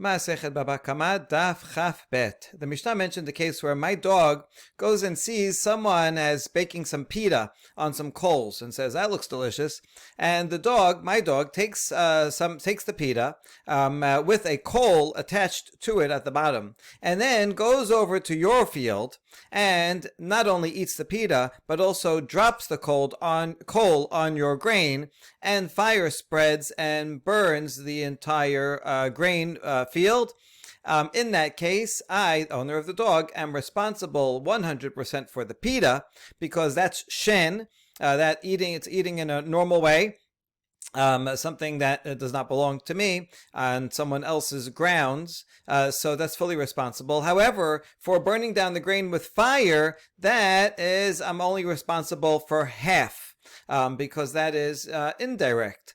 Ma'asechet Baba Kama Daf Chaf Bet. The Mishnah mentioned the case where my dog goes and sees someone as baking some pita on some coals and says, "That looks delicious." And my dog, takes the pita with a coal attached to it at the bottom, and then goes over to your field and not only eats the pita but also drops the coal on your grain, and fire spreads and burns the entire grain field. In that case, I, owner of the dog, am responsible 100% for the pita, because that's shen, it's eating in a normal way, something that does not belong to me on someone else's grounds, so that's fully responsible. However, for burning down the grain with fire, I'm only responsible for half, because that is indirect.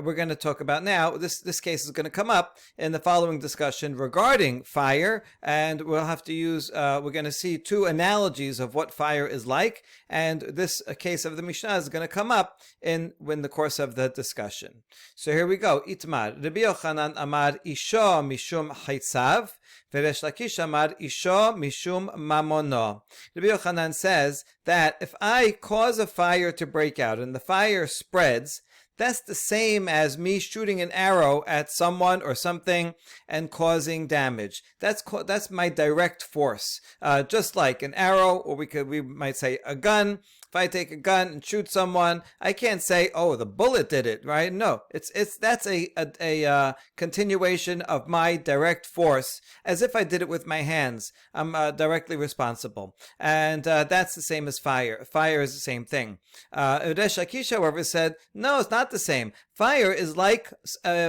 We're going to talk about now, this case is going to come up in the following discussion regarding fire, and we'll have to use, we're going to see two analogies of what fire is like, and this case of the Mishnah is going to come up in the course of the discussion. So here we go. Itmar, Rabbi Yochanan amar isho mishum chaitzav, Veresh Lakish amar isho mishum mamono. Rabbi Yochanan says that if I cause a fire to break out and the fire spreads, that's the same as me shooting an arrow at someone or something and causing damage. That's my direct force. Just like an arrow, or we might say a gun. If I take a gun and shoot someone, I can't say, "Oh, the bullet did it," right? No, that's a continuation of my direct force, as if I did it with my hands. I'm directly responsible, and that's the same as fire. Fire is the same thing. Resh Lakish, however, said, no, it's not the same. Fire is like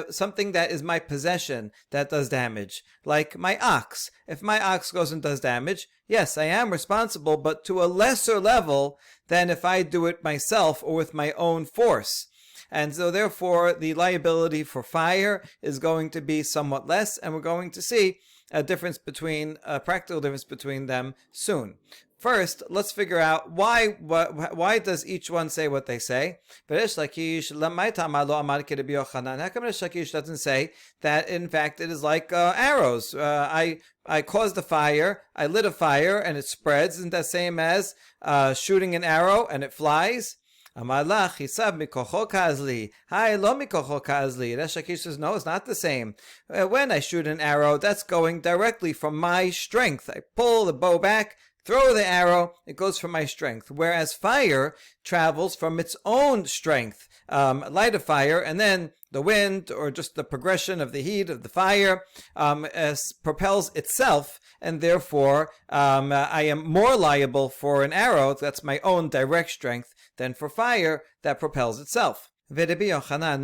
something that is my possession that does damage, like my ox. If my ox goes and does damage, yes, I am responsible, but to a lesser level than if I do it myself or with my own force. And so therefore, the liability for fire is going to be somewhat less, and we're going to see a practical difference between them soon. First, let's figure out why does each one say what they say. How come Resh Lakish doesn't say that in fact it is like arrows? I caused a fire, I lit a fire, and it spreads. Isn't that same as shooting an arrow and it flies? Amar lach hisab mikocho kazli. Hi lo mikocho kazli. Resh Lakish says, no, it's not the same. When I shoot an arrow, that's going directly from my strength. I pull the bow back, throw the arrow, it goes from my strength. Whereas fire travels from its own strength. Light a fire, and then the wind, or just the progression of the heat of the fire, propels itself, and therefore I am more liable for an arrow, that's my own direct strength, than for fire that propels itself. Rabbi Yochanan,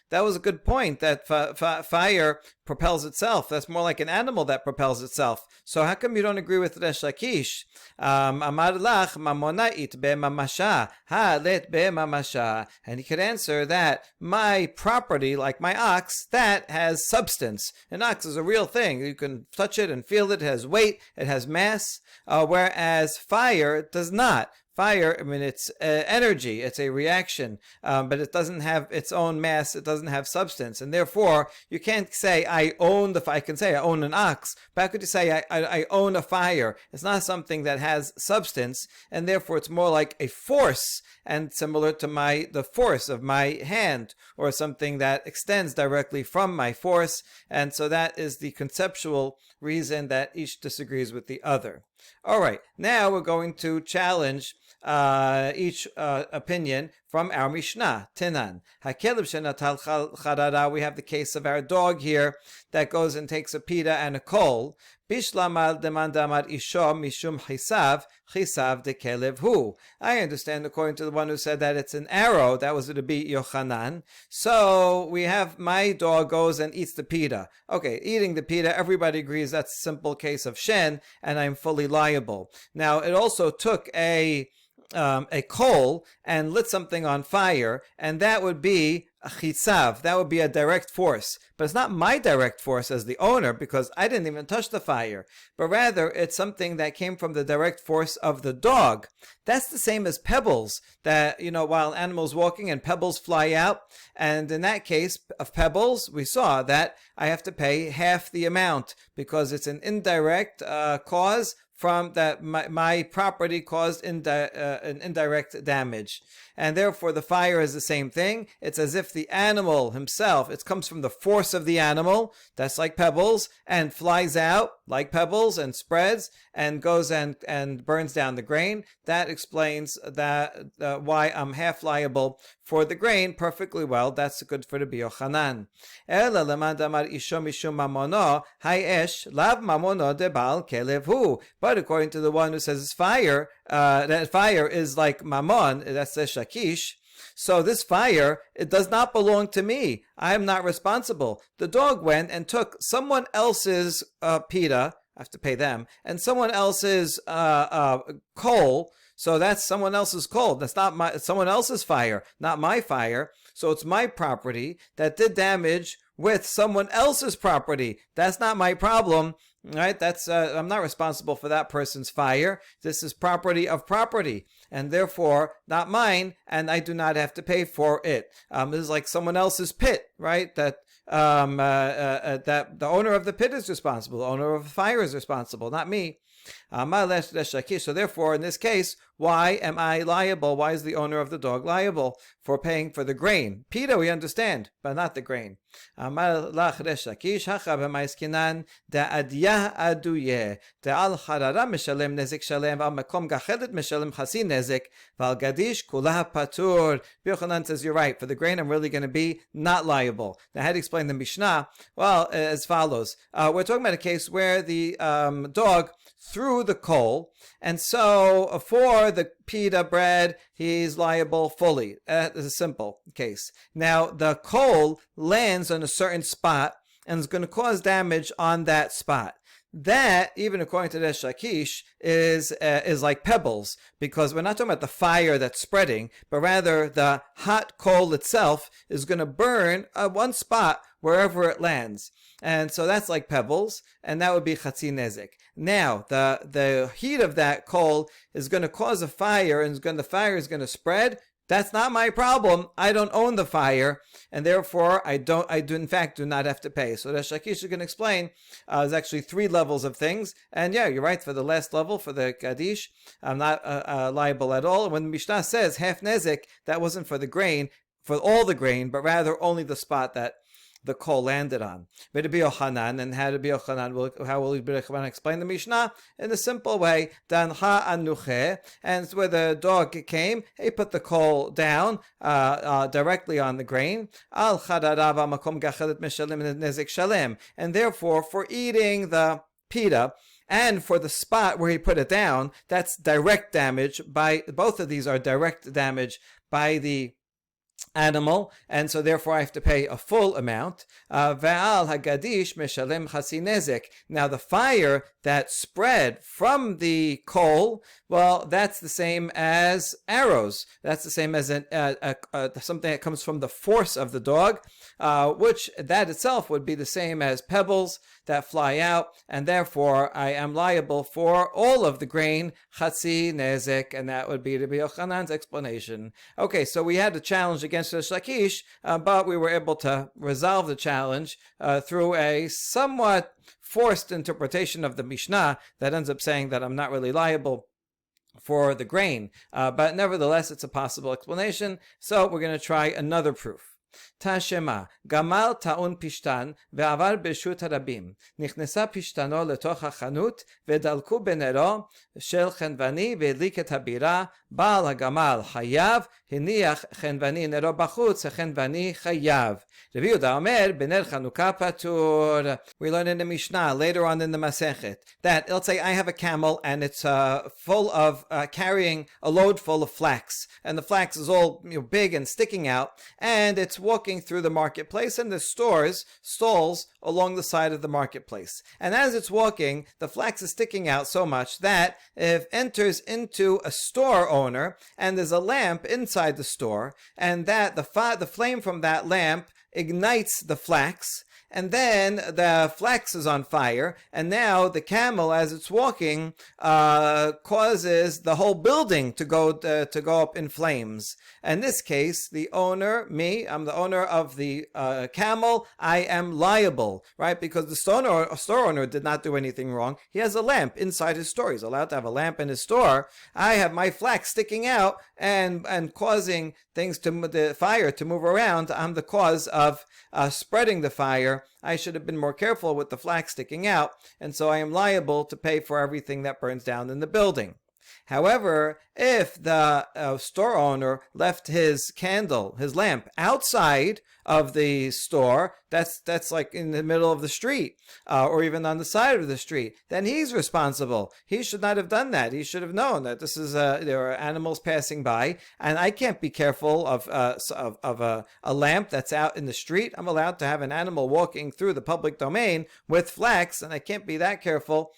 that was a good point, that fire propels itself. That's more like an animal that propels itself. So how come you don't agree with Resh Lakish? Amar lach mamonait be'mamasha, ha let be'mamasha. And he could answer that my property, like my ox, that has substance. An ox is a real thing. You can touch it and feel it. It has weight. It has mass. Whereas fire does not. Fire, it's energy, it's a reaction, but it doesn't have its own mass, it doesn't have substance, and therefore you can't say I own I can say I own an ox, but how could you say I own a fire? It's not something that has substance, and therefore it's more like a force, and similar to the force of my hand, or something that extends directly from my force, and so that is the conceptual reason that each disagrees with the other. All right, now we're going to challenge each opinion from our Mishnah. Tenan. Hakeleb shenatal charara. We have the case of our dog here that goes and takes a pita and a coal. Bishlamal demandamar isho mishum chisav dekelev hu. I understand, according to the one who said that it's an arrow, that was Rabbi Yochanan. So we have my dog goes and eats the pita. Okay, eating the pita, everybody agrees that's a simple case of shen, and I'm fully liable. Now, it also took a coal and lit something on fire, and that would be chitzav, that would be a direct force. But it's not my direct force as the owner, because I didn't even touch the fire. But rather, it's something that came from the direct force of the dog. That's the same as pebbles, that, while animals walking and pebbles fly out. And in that case of pebbles, we saw that I have to pay half the amount, because it's an indirect cause from that my property caused an indirect damage. And therefore the fire is the same thing. It's as if the animal himself, it comes from the force of the animal, that's like pebbles, and flies out like pebbles and spreads and goes and burns down the grain. That explains that why I'm half liable for the grain perfectly well. That's good for the Yochanan. Ela leman damar isho mishum mamono hayesh lav mamono de baal kelev hu. But according to the one who says it's fire, that fire is like mammon, that's the shakish. So this fire, it does not belong to me. I am not responsible. The dog went and took someone else's pita, I have to pay them, and someone else's coal. So that's someone else's coal. That's not someone else's fire, not my fire. So it's my property that did damage with someone else's property. That's not my problem. Right? That's I'm not responsible for that person's fire. This is property of property, and therefore not mine, and I do not have to pay for it. This is like someone else's pit, right? That that the owner of the pit is responsible. The owner of the fire is responsible, not me. So therefore, in this case, why am I liable? Why is the owner of the dog liable for paying for the grain? Pita, we understand, but not the grain. Yochanan says, you're right, for the grain I'm really going to be not liable. Now, how to explain the Mishnah? Well, as follows. We're talking about a case where the dog threw the coal, and so for the pita bread, he's liable fully. That is a simple case. Now, the coal lands on a certain spot and is going to cause damage on that spot. That, even according to the Shakish, is like pebbles, because we're not talking about the fire that's spreading, but rather the hot coal itself is going to burn one spot wherever it lands. And so that's like pebbles, and that would be chatzi nezek. Now, the heat of that coal is going to cause a fire, and the fire is going to spread. That's not my problem. I don't own the fire, and therefore I do in fact do not have to pay. So the Shakish is going to explain there's actually 3 levels of things, and yeah, you're right, for the last level, for the Kaddish, I'm not liable at all. When the Mishnah says half nezek, that wasn't for the grain, for all the grain, but rather only the spot that the coal landed on. Rabbi Yochanan, and how Rabbi Yochanan how will Rabbi Yochanan explain the Mishnah? In a simple way, danha anuche, and it's where the dog came, he put the coal down directly on the grain. Al chadarav makom gachelet meshalim nezek shalem, and therefore for eating the pita and for the spot where he put it down, that's direct damage. By both of these are direct damage by the animal, and so therefore I have to pay a full amount. Ve'al hagadish meshalem chasi nezek. Now the fire that spread from the coal, well, that's the same as arrows. That's the same as something that comes from the force of the dog, which that itself would be the same as pebbles that fly out, and therefore I am liable for all of the grain, chatzi nezek, and that would be Rabbi Yochanan's explanation. Okay, so we had a challenge against the Shakish, but we were able to resolve the challenge through a somewhat forced interpretation of the Mishnah that ends up saying that I'm not really liable for the grain. But nevertheless, it's a possible explanation, so we're going to try another proof. Tashema, Gamal ta'un pishtan ve'avar b'shut harabim. Nichnesa pishtano letoch hachanut ve'dalku benero shel chenvani ve'edlik et habira. Baal hagamal chayav hiniach chenvani nero bachutz chenvani chayav. Rabbi Yehuda Omer bener Chanukah patur. We learn in the Mishnah later on in the Masechet that, let's say I have a camel and it's full of carrying a load full of flax, and the flax is all big and sticking out, and it's it's walking through the marketplace, and there's stalls along the side of the marketplace. And as it's walking, the flax is sticking out so much that if it enters into a store owner, and there's a lamp inside the store, and that the flame from that lamp ignites the flax, and then the flax is on fire, and now the camel, as it's walking, causes the whole building to go up in flames. In this case, the owner, I'm the owner of the camel, I am liable, right? Because the store owner did not do anything wrong. He has a lamp inside his store. He's allowed to have a lamp in his store. I have my flax sticking out and causing the fire to move around. I'm the cause of spreading the fire. I should have been more careful with the flax sticking out, and so I am liable to pay for everything that burns down in the building. However, if the store owner left his lamp outside of the store, that's like in the middle of the street, or even on the side of the street, then he's responsible. He should not have done that. He should have known that this is there are animals passing by, and I can't be careful of a lamp that's out in the street. I'm allowed to have an animal walking through the public domain with flax, and I can't be that careful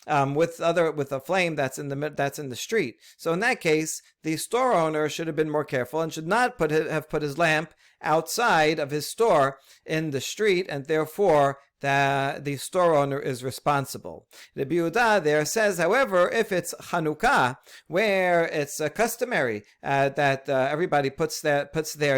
with a flame that's in the street. So in that case, the store owner should have been more careful and should not have put his lamp outside of his store in the street, and therefore the store owner is responsible. Rabbi Yehuda there says, however, if it's Chanukah, where it's customary that everybody puts their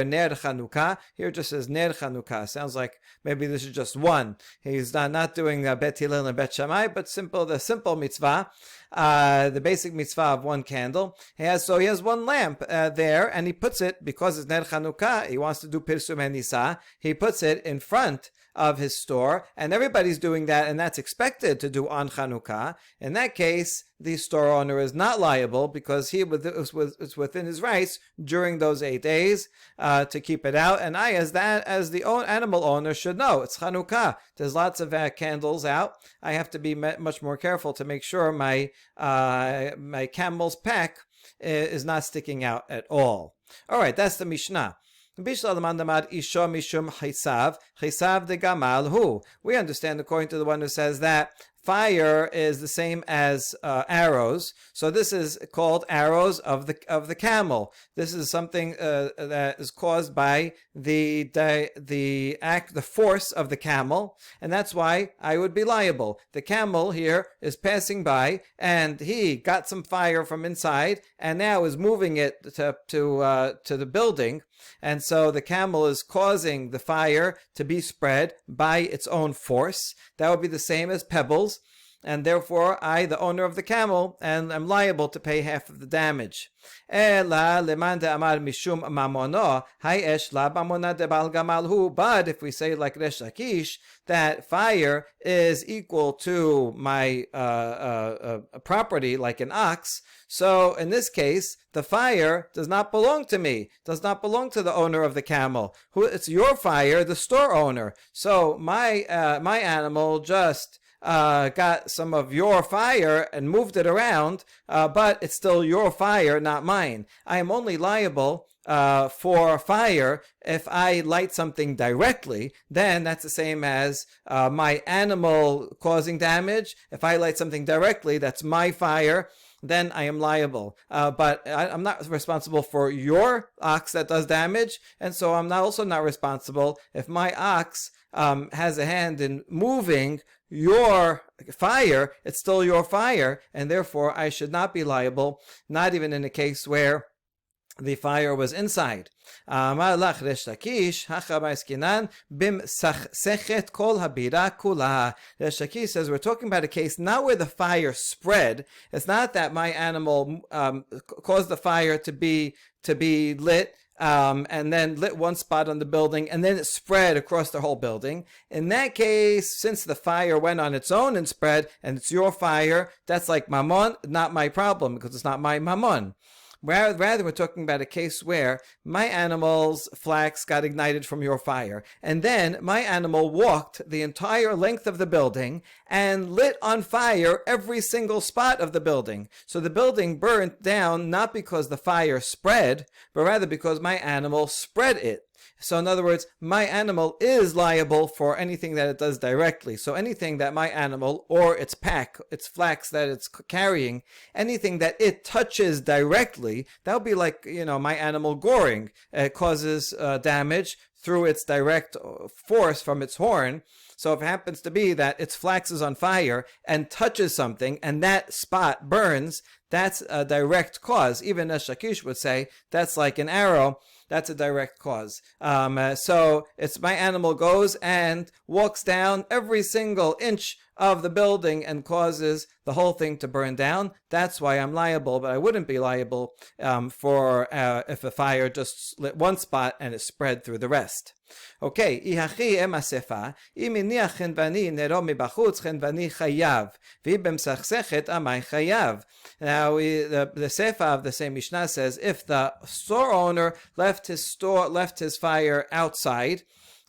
ner Chanukah, here it just says ner Chanukah. Sounds like maybe this is just one. He's not doing Bet Hillel and Bet Shammai, but the simple mitzvah, the basic mitzvah of one candle. He has one lamp there, and he puts it, because it's ner Chanukah, he wants to do Pirsum Nisa, he puts it in front of his store, and everybody's doing that, and that's expected to do on Chanukah. In that case, the store owner is not liable, because he was within his rights during those 8 days to keep it out. And as the animal owner, should know it's Chanukah. There's lots of candles out. I have to be much more careful to make sure my camel's pack is not sticking out at all. All right, that's the Mishnah. We understand, according to the one who says that fire is the same as arrows, so this is called arrows of the camel. This is something that is caused by the force of the camel, and that's why I would be liable. The camel here is passing by, and he got some fire from inside, and now is moving it to the building. And so the camel is causing the fire to be spread by its own force. That would be the same as pebbles. And therefore, I, the owner of the camel, and I'm liable to pay half of the damage. But if we say like Resh Lakish, that fire is equal to my property, like an ox, so in this case, the fire does not belong to me, does not belong to the owner of the camel. It's your fire, the store owner. So my animal just got some of your fire and moved it around, but it's still your fire, not mine. I am only liable for fire if I light something directly. Then that's the same as my animal causing damage. If I light something directly, that's my fire, then I am liable. But I'm not responsible for your ox that does damage, and so I'm also not responsible if my ox has a hand in moving your fire. It's still your fire, and therefore I should not be liable, not even in a case where the fire was inside. Resh Lakish says we're talking about a case not where the fire spread. It's not that my animal caused the fire to be lit, and then lit one spot on the building, and then it spread across the whole building. In that case, since the fire went on its own and spread, and it's your fire, that's like mammon, not my problem, because it's not my mammon. Rather, we're talking about a case where my animal's flax got ignited from your fire, and then my animal walked the entire length of the building and lit on fire every single spot of the building. So the building burnt down not because the fire spread, but rather because my animal spread it. So in other words, my animal is liable for anything that it does directly. So anything that my animal or its pack, its flax that it's carrying, anything that it touches directly, that would be like, my animal goring. It causes damage through its direct force from its horn. So if it happens to be that its flax is on fire and touches something and that spot burns, that's a direct cause. Even as Shakish would say, that's like an arrow. That's a direct cause. So it's my animal goes and walks down every single inch of the building and causes the whole thing to burn down. That's why I'm liable, but I wouldn't be liable for if a fire just lit one spot and it spread through the rest. Okay, ihachi emasefa, iminiach chenvani nero mibachutz chenvani chayav, v'ibemsachsechet amai chayav. Now, the sefa of the same Mishnah says, if the store owner left his fire outside,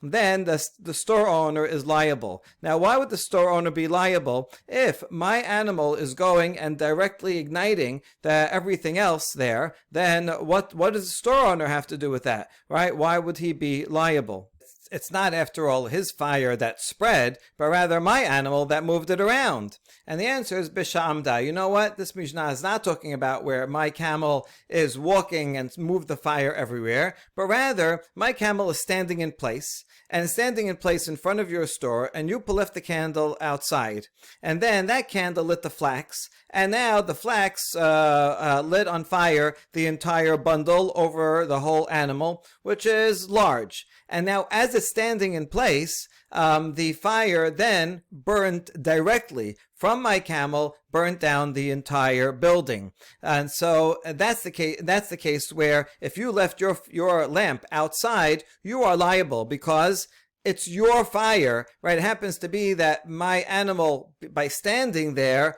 then the store owner is liable. Now, why would the store owner be liable if my animal is going and directly igniting everything else there? Then what does the store owner have to do with that, right? Why would he be liable? It's not, after all, his fire that spread, but rather my animal that moved it around. And the answer is B'sha'amda. You know what? This Mishnah is not talking about where my camel is walking and moved the fire everywhere, but rather my camel is standing in place, and standing in place in front of your store, and you left the candle outside. And then that candle lit the flax, and now the flax lit on fire the entire bundle over the whole animal, which is large. And now as it's standing in place, the fire then burned directly from my camel, burnt down the entire building. And so that's the case where if you left your lamp outside, you are liable because it's your fire, right? It happens to be that my animal, by standing there,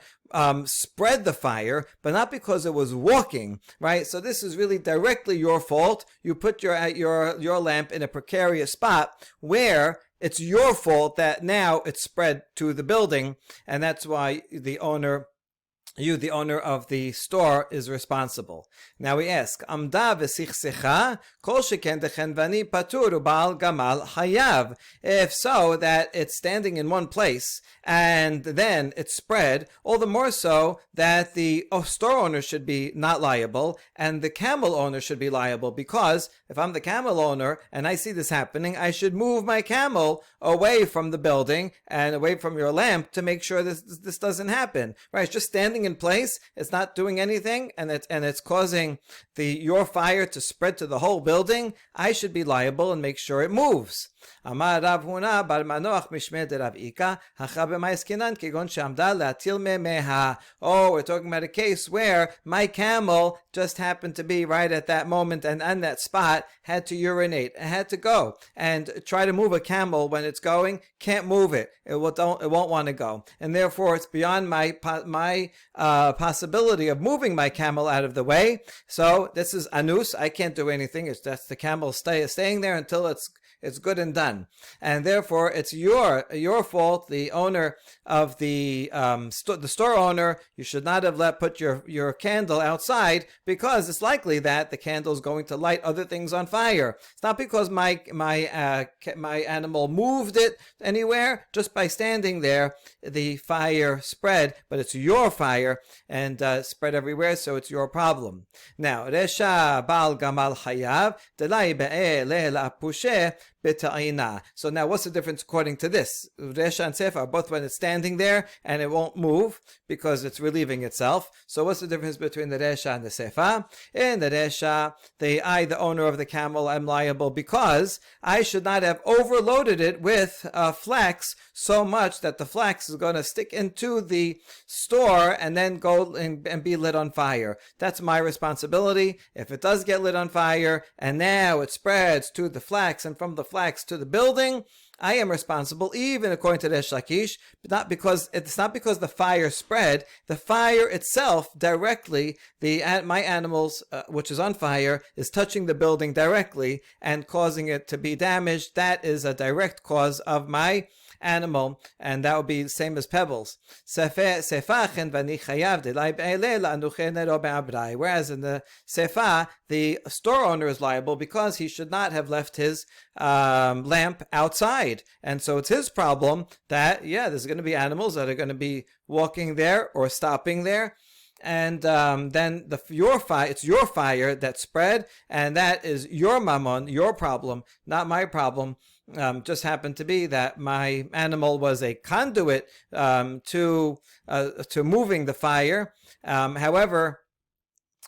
spread the fire, but not because it was walking, right? So this is really directly your fault. You put your lamp in a precarious spot where it's your fault that now it's spread to the building, and that's why the owner of the store, is responsible. Now we ask, Amda v'sichsecha, kol sheken dechenvani patur u'ba'al gamal hayav. If so, that it's standing in one place, and then it spread, all the more so that the store owner should be not liable, and the camel owner should be liable, because if I'm the camel owner, and I see this happening, I should move my camel away from the building, and away from your lamp, to make sure this doesn't happen, right? It's just standing in place, it's not doing anything, and it's causing your fire to spread to the whole building. I should be liable and make sure it moves. Amar Rav Huna bar Manoach mishmei de Rav Ika hacha b'mais kinan kegon she'amda latil memeha. Oh, we're talking about a case where my camel just happened to be right at that moment and on that spot had to urinate, it had to go, and try to move a camel when it's going, can't move it. It won't want to go, and therefore it's beyond my possibility of moving my camel out of the way. So this is anus. I can't do anything. It's just the camel staying there until it's good and done, and therefore it's your fault, the owner of the store owner. You should not have put your candle outside, because it's likely that the candle is going to light other things on fire. It's not because my animal moved it anywhere. Just by standing there, the fire spread, but it's your fire and spread everywhere, so it's your problem. Now, Resha Bal Gamal Hayav Delai Be'e Lehla Pushe. So now what's the difference according to this? Resha and Sefa are both when it's standing there and it won't move because it's relieving itself. So what's the difference between the Resha and the Sefa? In the Resha, the owner of the camel, am liable because I should not have overloaded it with flax so much that the flax is going to stick into the store and then go and be lit on fire. That's my responsibility. If it does get lit on fire and now it spreads to the flax and from the flax to the building, I am responsible, even according to Resh Lakish, but it's not because the fire spread. The fire itself directly, my animals, which is on fire, is touching the building directly and causing it to be damaged. That is a direct cause of my animal, and that would be the same as pebbles. Whereas in the sefa, the store owner is liable because he should not have left his lamp outside. And so it's his problem that, there's going to be animals that are going to be walking there or stopping there. And then it's your fire that spread, and that is your mammon, your problem, not my problem. Just happened to be that my animal was a conduit to moving the fire. However,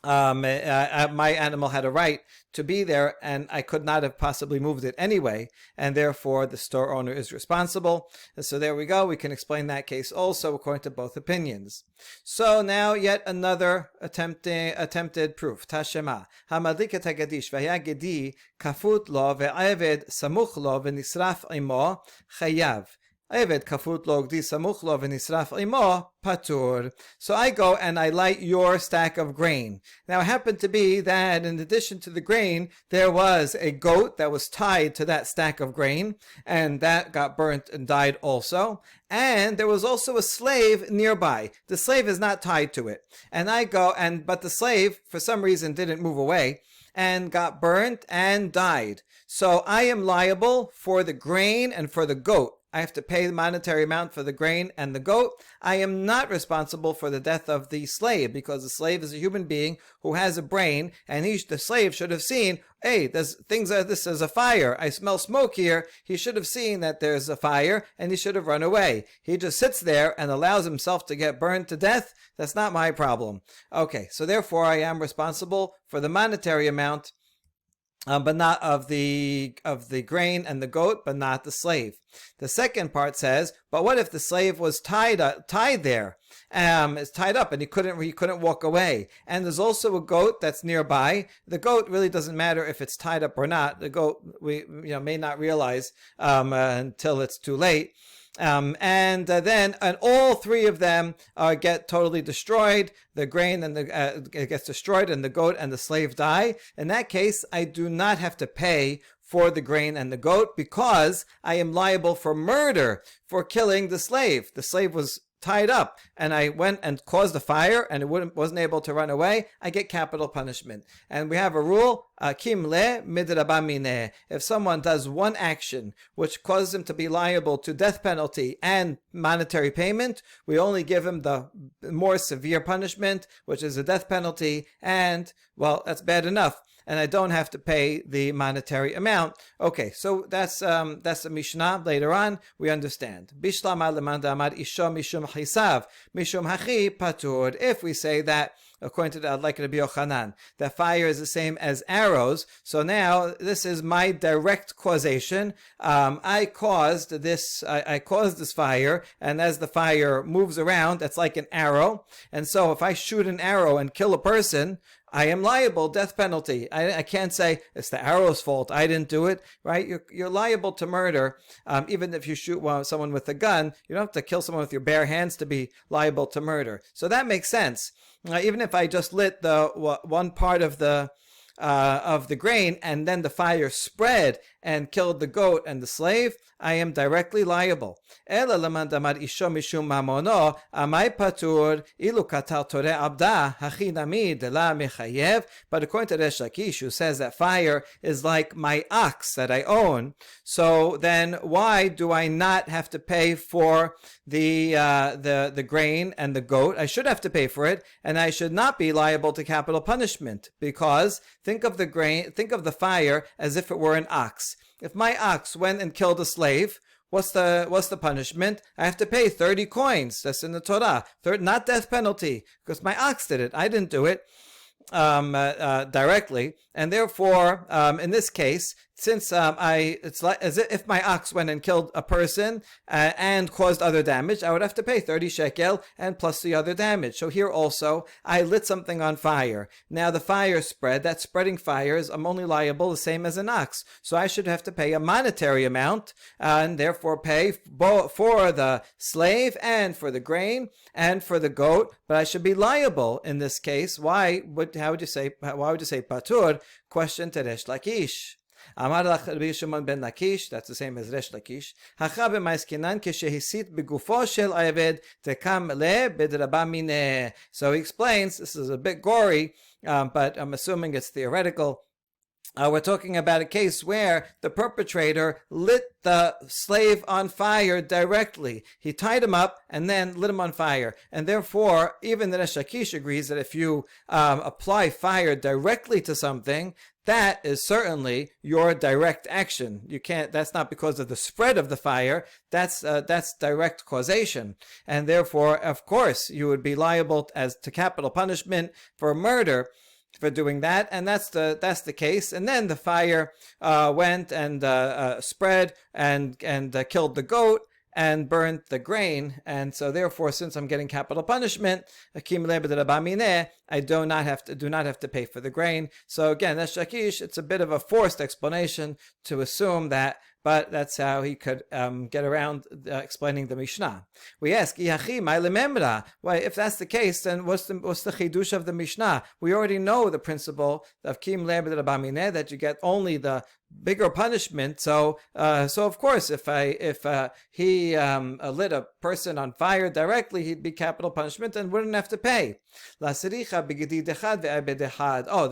my animal had a right to be there, and I could not have possibly moved it anyway, and therefore the store owner is responsible. And so there we go. We can explain that case also according to both opinions. So now yet another attempted proof. Tashema. Hamadlik et hagadish v'haya gedi kafut lo ve'aved samuch lo v'nisraf imo chayav. Eved kafut lo gdi samuch lo v'nisraf imo patur. So I go and I light your stack of grain. Now it happened to be that in addition to the grain, there was a goat that was tied to that stack of grain, and that got burnt and died also. And there was also a slave nearby. The slave is not tied to it. And I go but the slave, for some reason, didn't move away and got burnt and died. So I am liable for the grain and for the goat. I have to pay the monetary amount for the grain and the goat. I am not responsible for the death of the slave, because the slave is a human being who has a brain, and the slave should have seen, hey, this is a fire. I smell smoke here. He should have seen that there's a fire, and he should have run away. He just sits there and allows himself to get burned to death. That's not my problem. Okay, so therefore I am responsible for the monetary amount, but not of the grain and the goat, but not the slave. The second part says, but what if the slave was tied there? It's tied up and he couldn't walk away. And there's also a goat that's nearby. The goat really doesn't matter if it's tied up or not. The goat we may not realize until it's too late. And all three of them get totally destroyed. The grain and it gets destroyed, and the goat and the slave die. In that case, I do not have to pay for the grain and the goat, because I am liable for murder for killing the slave. The slave was tied up, and I went and caused a fire, and it wasn't able to run away. I get capital punishment. And we have a rule, kim le midrabamine. If someone does one action which causes him to be liable to death penalty and monetary payment, we only give him the more severe punishment, which is a death penalty, and, well, that's bad enough. And I don't have to pay the monetary amount. Okay, so that's a Mishnah. Later on, we understand. Bishlama lemanda amar isho mishum hisav mishum hachi patur. If we say that, according to like Rabbi Yochanan, that fire is the same as arrows. So now this is my direct causation. I caused this fire, and as the fire moves around, it's like an arrow. And so if I shoot an arrow and kill a person, I am liable, death penalty. I can't say it's the arrow's fault, I didn't do it, right? You're liable to murder. Even if you shoot someone with a gun, you don't have to kill someone with your bare hands to be liable to murder. So that makes sense. Even if I just lit the one part of the grain, and then the fire spread and killed the goat and the slave, I am directly liable. But according to Resh Lakish, who says that fire is like my ox that I own, so then why do I not have to pay for the grain and the goat? I should have to pay for it, and I should not be liable to capital punishment, because think of the fire as if it were an ox. If my ox went and killed a slave, what's the punishment? I have to pay 30 coins. That's in the Torah. Not death penalty, because my ox did it. I didn't do it directly, and therefore, in this case, since it's like as if my ox went and killed a person and caused other damage, I would have to pay 30 shekel and plus the other damage. So here also, I lit something on fire. Now the fire spread. That spreading fires, I'm only liable the same as an ox. So I should have to pay a monetary amount and therefore pay for the slave and for the grain and for the goat. But I should be liable in this case. Why would you say patur? Question to Resh Lakish. Amar lach Rabbi Shimon ben Lakish, that's the same as Resh Lakish. Hacha b'maiskinan keshehisit begufo shel ayved tekam le b'draba mineh. So he explains, this is a bit gory, but I'm assuming it's theoretical. We're talking about a case where the perpetrator lit the slave on fire directly. He tied him up and then lit him on fire. And therefore, even the Resh Lakish agrees that if you apply fire directly to something, that is certainly your direct action. You can't. That's not because of the spread of the fire. That's direct causation, and therefore, of course, you would be liable as to capital punishment for murder for doing that, and that's the case. And then the fire went and spread and killed the goat and burnt the grain, and so therefore, since I'm getting capital punishment, I do not have to pay for the grain. So again, that's Shakish. It's a bit of a forced explanation to assume that, but that's how he could get around explaining the Mishnah. We ask, why, if that's the case, then what's the chidush of the Mishnah? We already know the principle of kim le'em b'mineh, that you get only the bigger punishment. So of course, if he lit a person on fire directly, he'd be capital punishment and wouldn't have to pay. Oh, the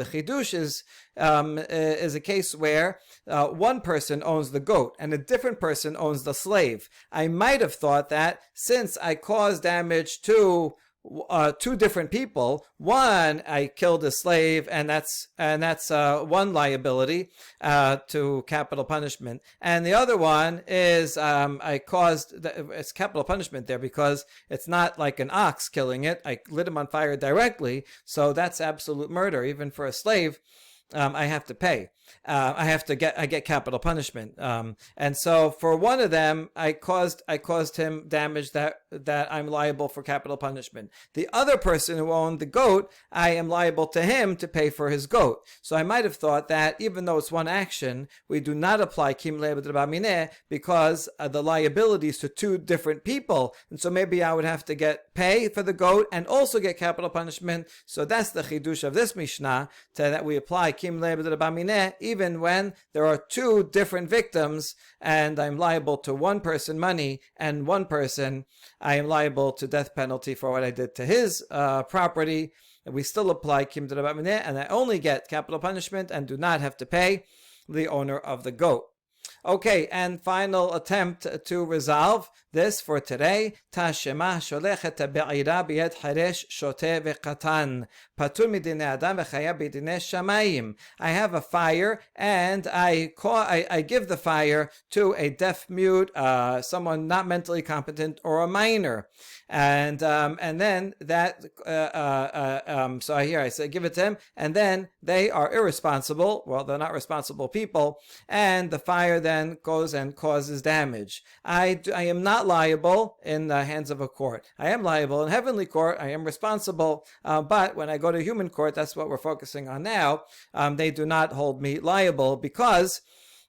chidush is a case where one person owns the goat and a different person owns the slave. I might have thought that since I caused damage to two different people, one, I killed a slave, and that's one liability to capital punishment, and the other one is I caused it's capital punishment there because it's not like an ox killing it. I lit him on fire directly, so that's absolute murder. Even for a slave, I have to pay. I get capital punishment. And so for one of them, I caused him damage that I'm liable for capital punishment. The other person who owned the goat, I am liable to him to pay for his goat. So I might have thought that even though it's one action, we do not apply kim le'em b'draba mineh because the liability is to two different people. And so maybe I would have to pay for the goat and also get capital punishment. So that's the chidush of this Mishnah, that we apply kim le'em b'draba mineh even when there are two different victims, and I'm liable to one person money, and one person I am liable to death penalty for what I did to his property. We still apply kim d'Rabba mineh, and I only get capital punishment and do not have to pay the owner of the goat. Okay, and final attempt to resolve this for today. Tashema sholechet be'ira b'yed haresh shoteh ve'katan patur midinei adam ve'chayav b'dinei shamayim. I have a fire, and I give the fire to a deaf mute, someone not mentally competent, or a minor, and then that so here I say give it to him, and then they are irresponsible. Well, they're not responsible people, and the fire then goes and causes damage. I am not liable in the hands of a court. I am liable in heavenly court. I am responsible, but when I go to human court, that's what we're focusing on now. They do not hold me liable because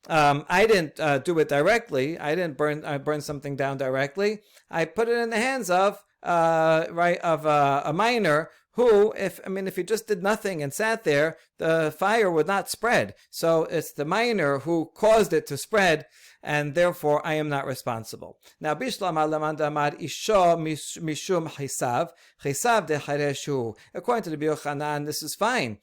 I didn't do it directly. I burned something down directly. I put it in the hands of a minor who, if he just did nothing and sat there, the fire would not spread. So it's the minor who caused it to spread, and therefore I am not responsible. Now, Bishlam Alaman Damar Isho Mishum Chisav de Hareshu. According to the Yochanan, this is fine,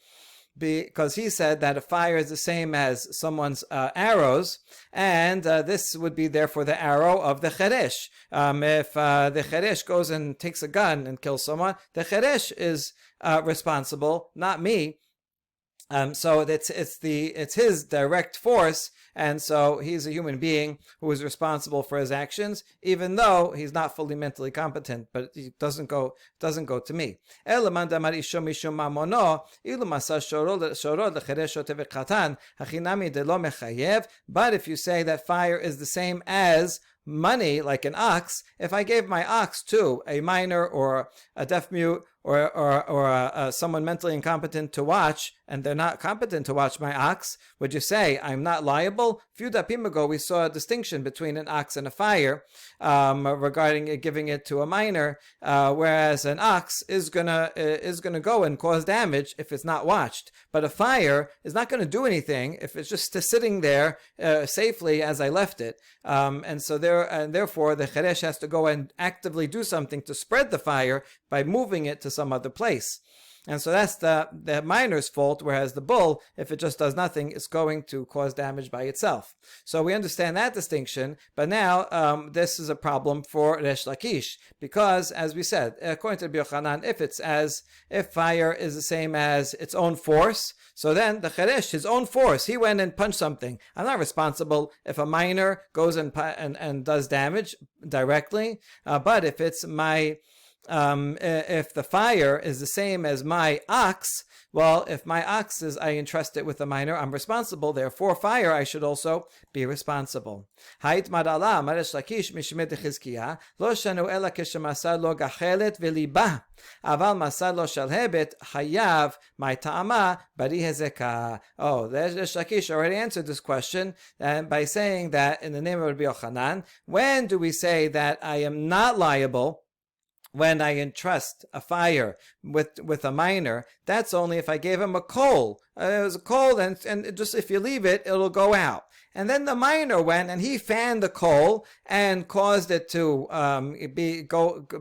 because he said that a fire is the same as someone's arrows, and this would be therefore the arrow of the cheresh. If the cheresh goes and takes a gun and kills someone, the cheresh is responsible, not me. So it's his direct force, and so he's a human being who is responsible for his actions, even though he's not fully mentally competent. But it doesn't go to me. But if you say that fire is the same as money, like an ox, if I gave my ox to a minor or a deaf mute or someone mentally incompetent to watch, and they're not competent to watch my ox, would you say I'm not liable? A few dapim ago, we saw a distinction between an ox and a fire regarding giving it to a minor, whereas an ox is gonna go and cause damage if it's not watched, but a fire is not going to do anything if it's just sitting there safely as I left it, and therefore the cheresh has to go and actively do something to spread the fire by moving it to some other place. And so that's the minor's fault, whereas the bull, if it just does nothing, is going to cause damage by itself. So we understand that distinction, but now this is a problem for Resh Lakish, because, as we said, according to Rabbi Yochanan, if fire is the same as its own force, so then the cheresh, his own force, he went and punched something. I'm not responsible if a minor goes and does damage directly, but if it's if the fire is the same as my ox, well, if my ox is, I entrust it with a minor, I'm responsible. Therefore, fire, I should also be responsible. Hait madala, Maresh Lakish, Mishmed Chizkiah, lo shanu ela keshemasar lo gachelet veliba, aval masar lo shalhebet, hayav, my ta'ama, bari hezekah. Oh, Resh Lakish already answered this question by saying that in the name of Rabbi Yochanan, when do we say that I am not liable when I entrust a fire with a minor? That's only if I gave him a coal. It was a coal, and just if you leave it, it'll go out. And then the minor went and he fanned the coal and caused it to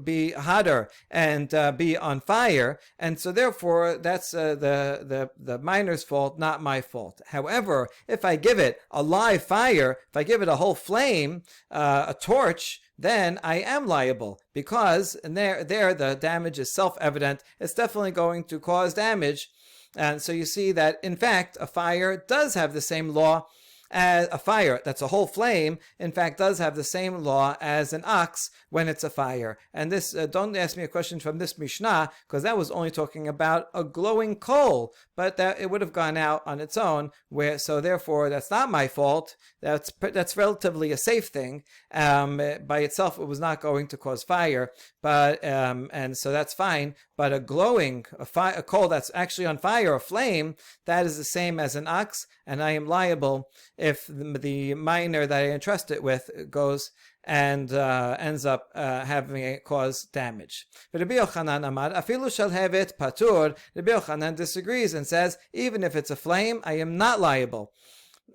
be hotter and be on fire. And so therefore, that's the minor's fault, not my fault. However, if I give it a live fire, if I give it a whole flame, a torch, then I am liable, because there the damage is self-evident. It's definitely going to cause damage. And so you see that, in fact, a fire does have the same law as a fire that's a whole flame, in fact, does have the same law as an ox when it's a fire. And this, don't ask me a question from this Mishnah, because that was only talking about a glowing coal, but that it would have gone out on its own. So therefore, that's not my fault. That's relatively a safe thing. By itself, it was not going to cause fire, but and so that's fine. But a coal that's actually on fire, a flame, that is the same as an ox, and I am liable if the minor that I entrust it with goes and ends up having it cause damage. But Rabbi Yochanan Amar, afilu shalhevet patur. Rabbi Yochanan disagrees and says, even if it's a flame, I am not liable.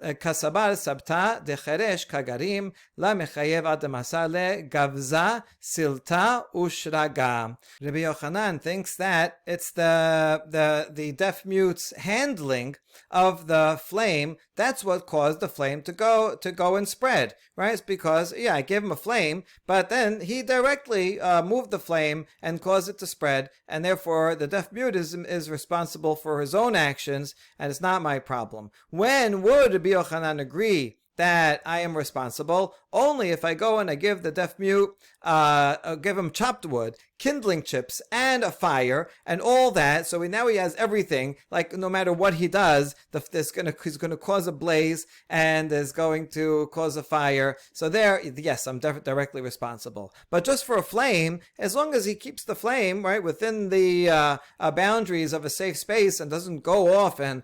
Kasabar sabta de cheresh kagarim la mechayev adamasar le gavza silta ushraga. Rabbi Yochanan thinks that it's the deaf mute's handling of the flame that's what caused the flame to go and spread, right? It's because I gave him a flame, but then he directly moved the flame and caused it to spread, and therefore the deaf mute is responsible for his own actions, and it's not my problem. When would Rabbi Yochanan agree that I am responsible? Only if I go and I give the deaf mute, give him chopped wood, kindling chips, and a fire, and all that. So now he has everything. Like, no matter what he does, he's going to cause a blaze and is going to cause a fire. So there, yes, I'm directly responsible. But just for a flame, as long as he keeps the flame right within the boundaries of a safe space and doesn't go off and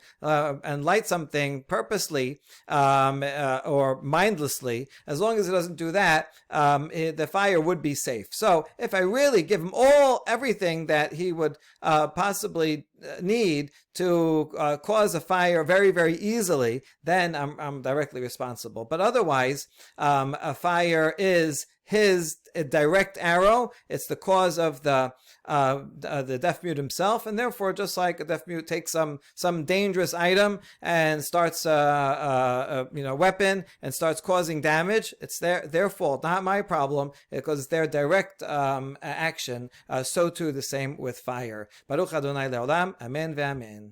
light something purposely or mindlessly, as long as it doesn't do that, the fire would be safe. So if I really give him everything that he would possibly need to cause a fire very, very easily, then I'm directly responsible. But otherwise, a fire is his direct arrow. It's the cause of the deaf mute himself, and therefore, just like a deaf mute takes some dangerous item and starts weapon and starts causing damage, it's their fault, not my problem, because it's their direct action. So too the same with fire. Baruch Adonai Leolam. Amen ve'amen.